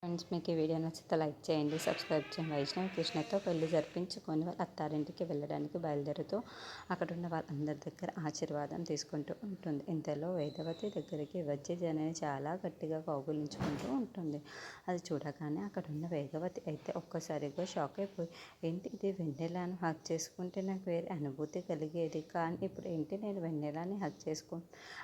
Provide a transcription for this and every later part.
Friends, మీకు ఈ video నచ్చితే లైక్ చేయండి, సబ్స్క్రైబ్ చేయండి. వైష్ణవి కృష్ణతో పెళ్లి జరిపించుకొని వాళ్ళ అత్తారింటికి వెళ్ళడానికి బయలుదేరుతూ అక్కడున్న వాళ్ళందరి దగ్గర ఆశీర్వాదం తీసుకుంటూ ఉంటుంది. ఇంతలో వేదవతి దగ్గరికి వచ్చి జనని చాలా గట్టిగా కౌగులించుకుంటూ ఉంటుంది. అది చూడగానే అక్కడున్న వేదవతి అయితే ఒక్కసారిగా షాక్ అయిపోయి, ఏంటి ఇది వెన్నెలాను హక్ చేసుకుంటే నాకు వేరే అనుభూతి కలిగేది, కానీ ఇప్పుడు ఏంటి నేను వెన్నెలాని హక్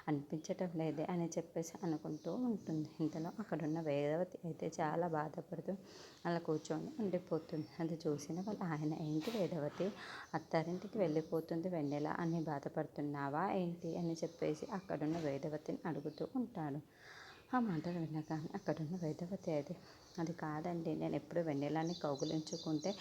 అనిపించటం లేదే అని చెప్పేసి అనుకుంటూ ఉంటుంది. ఇంతలో అక్కడున్న వేదవతి అయితే చాలా బాధపడుతూ అలా కూర్చొని ఉండిపోతుంది. అది చూసిన వాళ్ళు ఆయన, ఏంటి వేదవతి అత్తారింటికి వెళ్ళిపోతుంది వెన్నెల అని బాధపడుతున్నావా ఏంటి అని చెప్పేసి అక్కడున్న వేదవతిని అడుగుతూ ఉంటాడు. ఆ మాటలు వినగానే అక్కడున్న వేదవతి అయితే, అది కాదండి, నేను ఎప్పుడు వెన్నెలాన్ని కౌగులించుకుంటే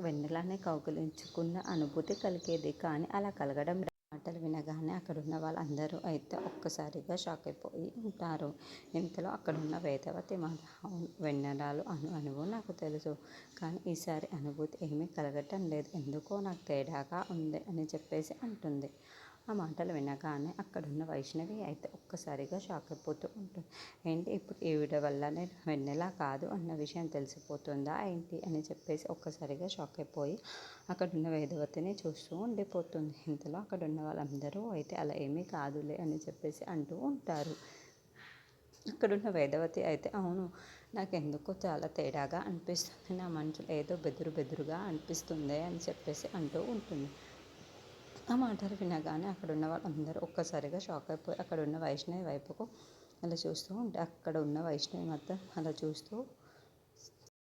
వెన్నెలాన్ని కౌగులించుకున్న అనుభూతి కలిగేది, కానీ అలా కలగడం మాటలు వినగానే అక్కడున్న వాళ్ళందరూ అయితే ఒక్కసారిగా షాక్ అయిపోయి ఉంటారు. ఇంతలో అక్కడున్న వేదవతి మాట, వెన్నెలాలు అనువు నాకు తెలుసు, కానీ ఈసారి అనుభూతి ఏమీ కలగటం లేదు, ఎందుకో నాకు తేడాగా ఉంది అని చెప్పేసి అంటుంది. ఆ మాటలు వినగానే అక్కడున్న వైష్ణవి అయితే ఒక్కసారిగా షాక్ అయిపోతూ ఉంటుంది. ఏంటి ఇప్పుడు ఈవిడ వల్ల నేను వెన్నెలా కాదు అన్న విషయం తెలిసిపోతుందా ఏంటి అని చెప్పేసి ఒక్కసారిగా షాక్ అయిపోయి అక్కడున్న వేదవతిని చూస్తూ ఉండిపోతుంది. ఇంతలో అక్కడున్న వాళ్ళందరూ అయితే అలా ఏమీ కాదులే అని చెప్పేసి అంటూ ఉంటారు. అక్కడున్న వేదవతి అయితే, అవును, నాకు ఎందుకో చాలా తేడాగా అనిపిస్తుంది, నా మనసులో ఏదో బెదురుగా అనిపిస్తుంది అని చెప్పేసి అంటూ ఉంటుంది. ఆ మాటలు వినగానే అక్కడున్న వాళ్ళందరూ ఒక్కసారిగా షాక్ అయిపోయి అక్కడున్న వైష్ణవి వైపుకు అలా చూస్తూ ఉంటే, అక్కడ ఉన్న వైష్ణవి మొత్తం అలా చూస్తూ